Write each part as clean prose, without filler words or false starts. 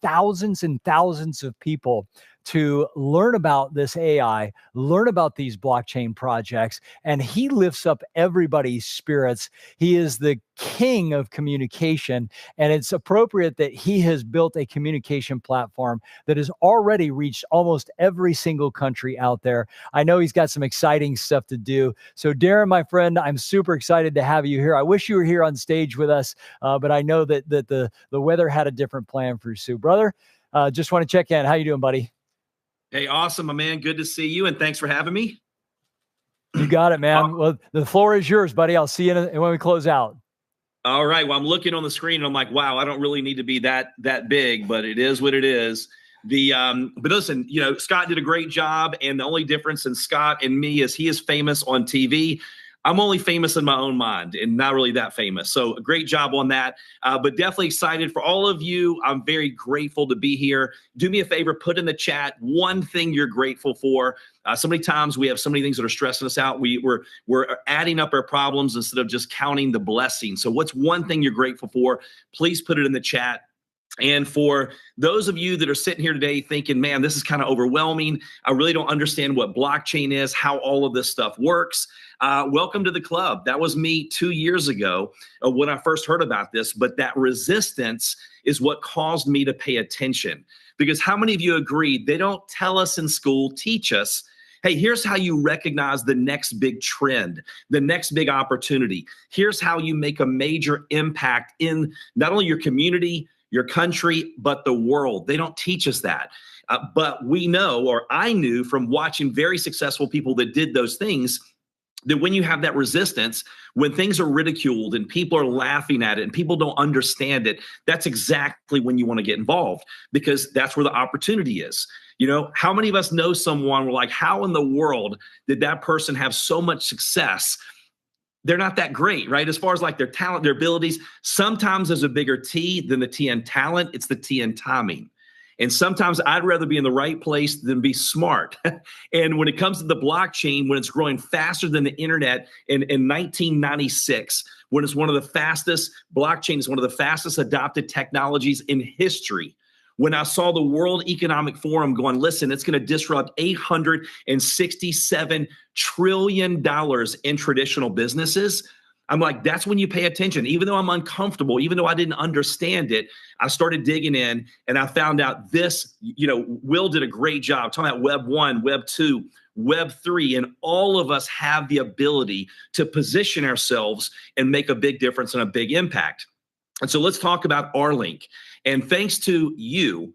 thousands and thousands of people to learn about this AI, learn about these blockchain projects, and he lifts up everybody's spirits. He is the king of communication, and it's appropriate that he has built a communication platform that has already reached almost every single country out there. I know he's got some exciting stuff to do. So Darin, my friend, I'm super excited to have you here. I wish you were here on stage with us, but I know that the weather had a different plan for you. So brother, just want to check in. How you doing, buddy? Hey, awesome, my man. Good to see you, and thanks for having me. You got it, man. Well, the floor is yours, buddy. I'll see you when we close out. All right. Well, I'm looking on the screen, and I'm like, wow, I don't really need to be that big, but it is what it is. But listen, Scott did a great job, and the only difference in Scott and me is he is famous on TV. I'm only famous in my own mind and not really that famous. So a great job on that. But definitely excited for all of you. I'm very grateful to be here. Do me a favor, put in the chat one thing you're grateful for. So many times we have so many things that are stressing us out. We're adding up our problems instead of just counting the blessings. So what's one thing you're grateful for? Please put it in the chat. And for those of you that are sitting here today thinking, man, this is kind of overwhelming. I really don't understand what blockchain is, how all of this stuff works. Welcome to the club. That was me 2 years ago when I first heard about this. But that resistance is what caused me to pay attention. Because how many of you agree they don't tell us in school, teach us, hey, here's how you recognize the next big trend, the next big opportunity. Here's how you make a major impact in not only your community, your country, but the world. They don't teach us that. But we know, or I knew from watching very successful people that did those things, that when you have that resistance, when things are ridiculed and people are laughing at it and people don't understand it, that's exactly when you want to get involved, because that's where the opportunity is. How many of us know someone, we're like, how in the world did that person have so much success? They're not that great, right? As far as like their talent, their abilities, sometimes there's a bigger T than the T in talent. It's the T in timing. And sometimes I'd rather be in the right place than be smart. And when it comes to the blockchain, when it's growing faster than the internet in 1996, when it's one of the fastest, blockchain is one of the fastest adopted technologies in history. When I saw the World Economic Forum going, listen, it's going to disrupt $867 trillion in traditional businesses, I'm like, that's when you pay attention. Even though I'm uncomfortable, even though I didn't understand it, I started digging in and I found out this, Will did a great job talking about Web 1, Web 2, Web 3, and all of us have the ability to position ourselves and make a big difference and a big impact. And so let's talk about RLink. And thanks to you,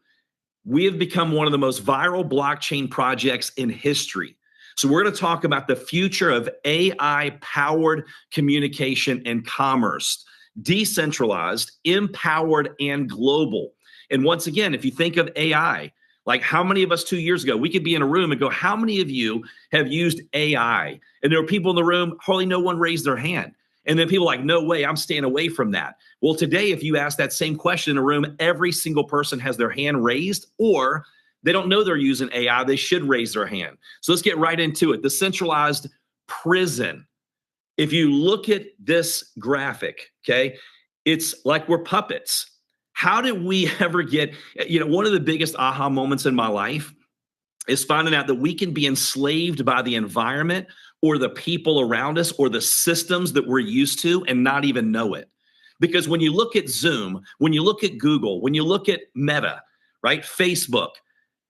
we have become one of the most viral blockchain projects in history. So we're going to talk about the future of AI-powered communication and commerce, decentralized, empowered, and global. And once again, if you think of AI, like how many of us 2 years ago, we could be in a room and go, how many of you have used AI? And there were people in the room, hardly no one raised their hand. And then people are like, no way, I'm staying away from that. Well, today, if you ask that same question in a room, every single person has their hand raised, or they don't know they're using AI. They should raise their hand. So let's get right into it. The centralized prison. If you look at this graphic, okay, it's like we're puppets. How did we ever get, one of the biggest aha moments in my life is finding out that we can be enslaved by the environment or the people around us or the systems that we're used to and not even know it. Because when you look at Zoom, when you look at Google, when you look at Meta, right, Facebook,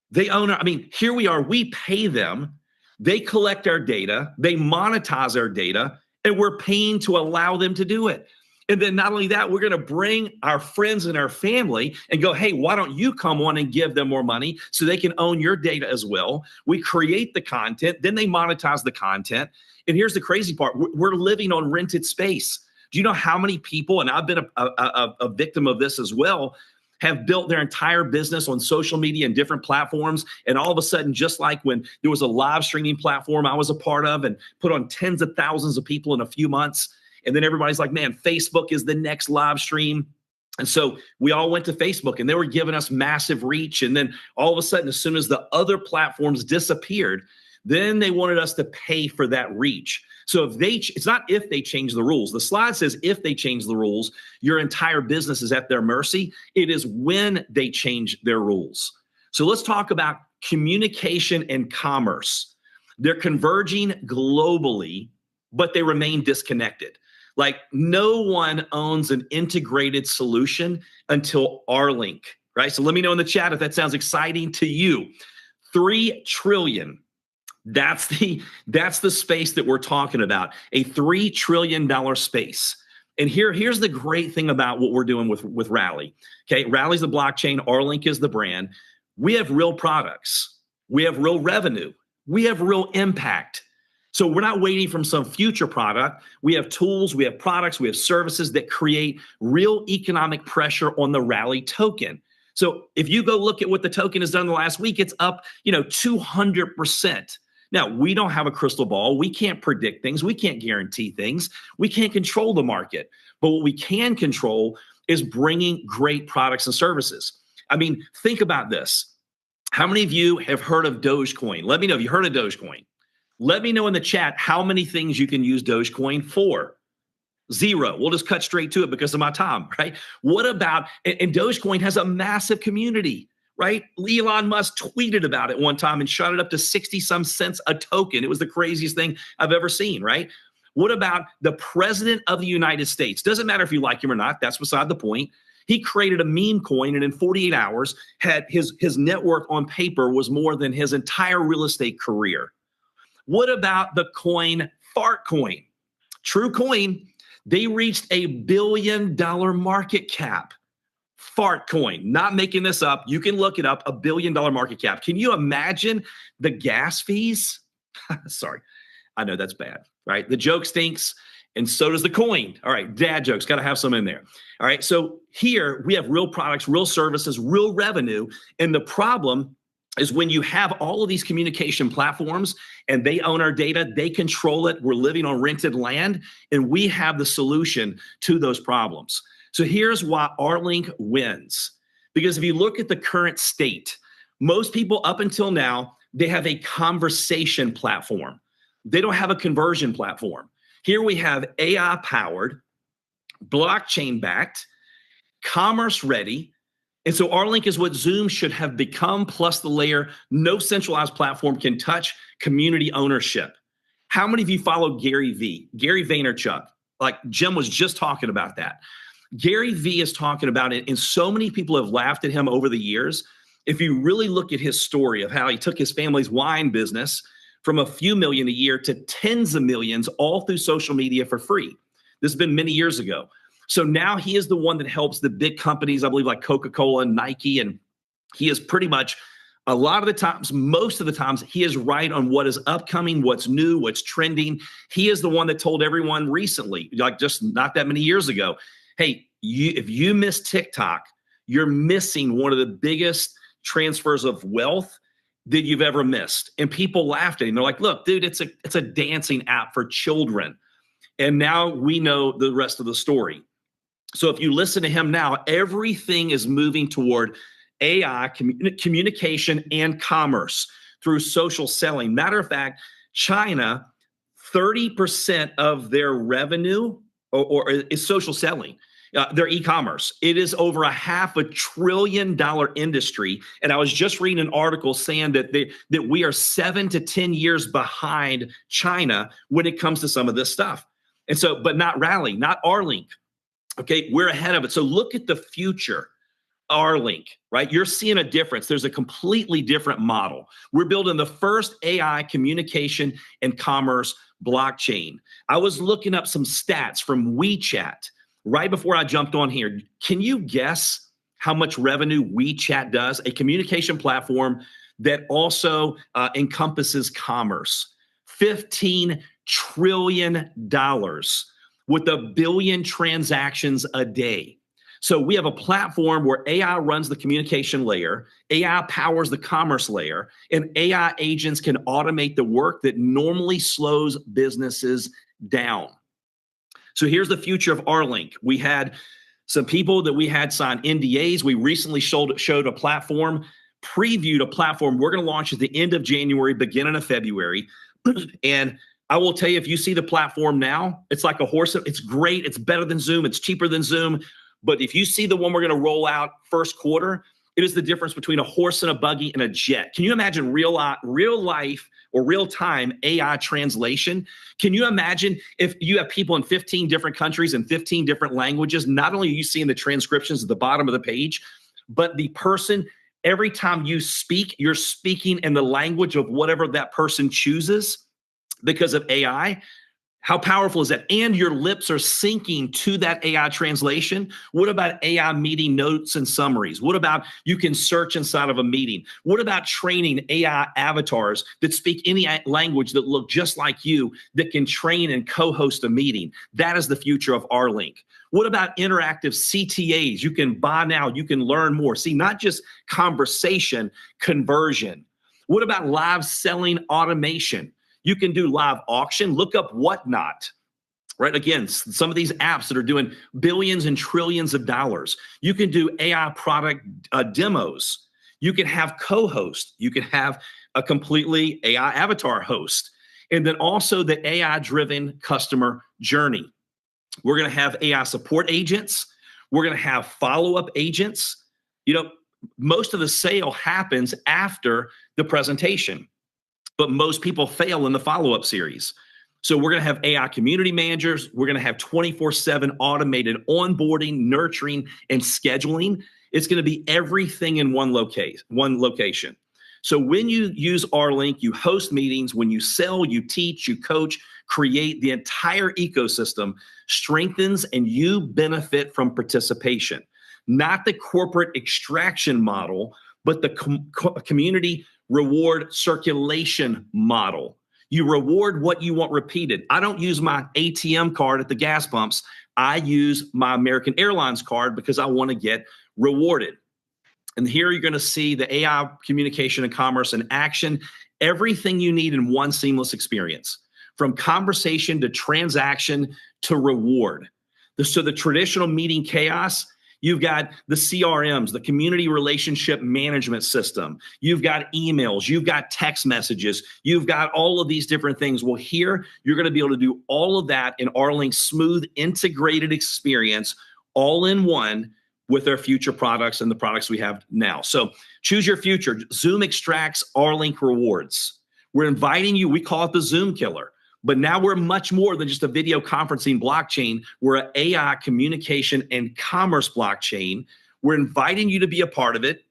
they own, here we are, we pay them, they collect our data, they monetize our data, and we're paying to allow them to do it. And then not only that, we're going to bring our friends and our family and go, hey, why don't you come on and give them more money so they can own your data as well? We create the content, then they monetize the content. And here's the crazy part. We're living on rented space. Do you know how many people, and I've been a victim of this as well, have built their entire business on social media and different platforms. And all of a sudden, just like when there was a live streaming platform I was a part of and put on tens of thousands of people in a few months, and then everybody's like, man, Facebook is the next live stream. And so we all went to Facebook and they were giving us massive reach. And then all of a sudden, as soon as the other platforms disappeared, then they wanted us to pay for that reach. So it's not if they change the rules. The slide says if they change the rules, your entire business is at their mercy. It is when they change their rules. So let's talk about communication and commerce. They're converging globally, but they remain disconnected. Like no one owns an integrated solution until RLink, right? So let me know in the chat if that sounds exciting to you. 3 trillion. That's the space that we're talking about, a $3 trillion space. And here's the great thing about what we're doing with Rally. Okay, Rally's the blockchain, RLink is the brand. We have real products. We have real revenue. We have real impact. So we're not waiting from some future product. We have tools, we have products, we have services that create real economic pressure on the Rally token. So if you go look at what the token has done in the last week, it's up, 200%. Now, we don't have a crystal ball. We can't predict things. We can't guarantee things. We can't control the market. But what we can control is bringing great products and services. I mean, think about this. How many of you have heard of Dogecoin? Let me know if you heard of Dogecoin. Let me know in the chat how many things you can use Dogecoin for. 0. We'll just cut straight to it because of my time, right? What about, and Dogecoin has a massive community, right? Elon Musk tweeted about it one time and shot it up to 60-some cents a token. It was the craziest thing I've ever seen, right? What about the president of the United States? Doesn't matter if you like him or not. That's beside the point. He created a meme coin and in 48 hours had his net worth on paper was more than his entire real estate career. What about the coin Fartcoin? True coin. They reached $1 billion market cap. Fartcoin, not making this up. You can look it up, $1 billion market cap. Can you imagine the gas fees? Sorry, I know that's bad, right? The joke stinks, and so does the coin. All right, dad jokes, got to have some in there. All right, so here we have real products, real services, real revenue, and the problem is when you have all of these communication platforms and they own our data, they control it, we're living on rented land, and we have the solution to those problems. So here's why RLink wins. Because if you look at the current state, most people up until now, they have a conversation platform. They don't have a conversion platform. Here we have AI-powered, blockchain-backed, commerce-ready. And so RLink is what Zoom should have become, plus the layer no centralized platform can touch community ownership. How many of you follow Gary V? Gary Vaynerchuk? Like Jim was just talking about that. Gary V is talking about it, and so many people have laughed at him over the years. If you really look at his story of how he took his family's wine business from a few million a year to tens of millions all through social media for free. This has been many years ago. So now he is the one that helps the big companies, I believe like Coca-Cola and Nike, and he is pretty much a lot of the times, most of the times, he is right on what is upcoming, what's new, what's trending. He is the one that told everyone recently, like just not that many years ago, hey, if you miss TikTok, you're missing one of the biggest transfers of wealth that you've ever missed. And people laughed at him. They're like, look, dude, it's a dancing app for children. And now we know the rest of the story. So if you listen to him now, everything is moving toward AI, communication, and commerce through social selling. Matter of fact, China, 30% of their revenue or is social selling. Their e-commerce. It is over $500 billion industry. And I was just reading an article saying that we are 7 to 10 years behind China when it comes to some of this stuff. And so, but not Rally, not RLink. Okay, we're ahead of it. So look at the future. RLink, right? You're seeing a difference. There's a completely different model. We're building the first AI communication and commerce blockchain. I was looking up some stats from WeChat right before I jumped on here. Can you guess how much revenue WeChat does? A communication platform that also encompasses commerce. $15 trillion with 1 billion transactions a day. So we have a platform where AI runs the communication layer, AI powers the commerce layer, and AI agents can automate the work that normally slows businesses down. So here's the future of RLink. We had some people that we had sign NDAs. We recently showed a platform, previewed a platform we're going to launch at the end of January, beginning of February. And I will tell you, if you see the platform now, it's like a horse. It's great. It's better than Zoom. It's cheaper than Zoom. But if you see the one we're going to roll out first quarter, it is the difference between a horse and a buggy and a jet. Can you imagine real life or real time AI translation? Can you imagine if you have people in 15 different countries and 15 different languages? Not only are you seeing the transcriptions at the bottom of the page, but the person, every time you speak, you're speaking in the language of whatever that person chooses because of AI. How powerful is that? And your lips are syncing to that AI translation. What about AI meeting notes and summaries? What about you can search inside of a meeting? What about training AI avatars that speak any language that look just like you that can train and co-host a meeting? That is the future of RLink. What about interactive CTAs? You can buy now, you can learn more. See, not just conversation, conversion. What about live selling automation? You can do live auction, look up Whatnot, right? Again, some of these apps that are doing billions and trillions of dollars. You can do AI product demos. You can have co-host. You can have a completely AI avatar host. And then also the AI-driven customer journey. We're going to have AI support agents. We're going to have follow-up agents. You know, most of the sale happens after the presentation, but most people fail in the follow-up series. So we're going to have AI community managers. We're going to have 24/7 automated onboarding, nurturing, and scheduling. It's going to be everything in one location. So when you use RLink, you host meetings. When you sell, you teach, you coach, create. The entire ecosystem strengthens and you benefit from participation. Not the corporate extraction model, but the community reward circulation model. You reward what you want repeated. I don't use my ATM card at the gas pumps. I use my American Airlines card because I want to get rewarded. And here you're going to see the AI communication and commerce in action, everything you need in one seamless experience, from conversation to transaction to reward. So the traditional meeting chaos, you've got the CRMs, the community relationship management system. You've got emails. You've got text messages. You've got all of these different things. Well, here you're going to be able to do all of that in RLink's smooth, integrated experience, all in one with our future products and the products we have now. So choose your future. Zoom extracts RLink rewards. We're inviting you. We call it the Zoom killer. But now we're much more than just a video conferencing blockchain. We're an AI communication and commerce blockchain. We're inviting you to be a part of it.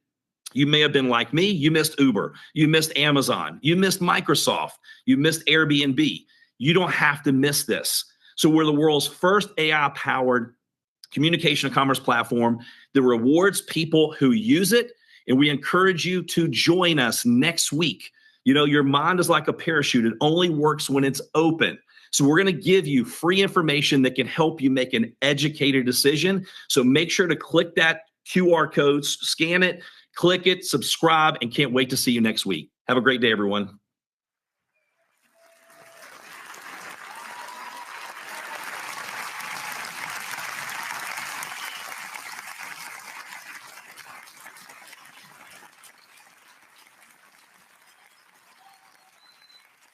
You may have been like me. You missed Uber. You missed Amazon. You missed Microsoft. You missed Airbnb. You don't have to miss this. So we're the world's first AI-powered communication and commerce platform that rewards people who use it. And we encourage you to join us next week. You know, your mind is like a parachute. It only works when it's open. So we're going to give you free information that can help you make an educated decision. So make sure to click that QR code, scan it, click it, subscribe, and can't wait to see you next week. Have a great day, everyone.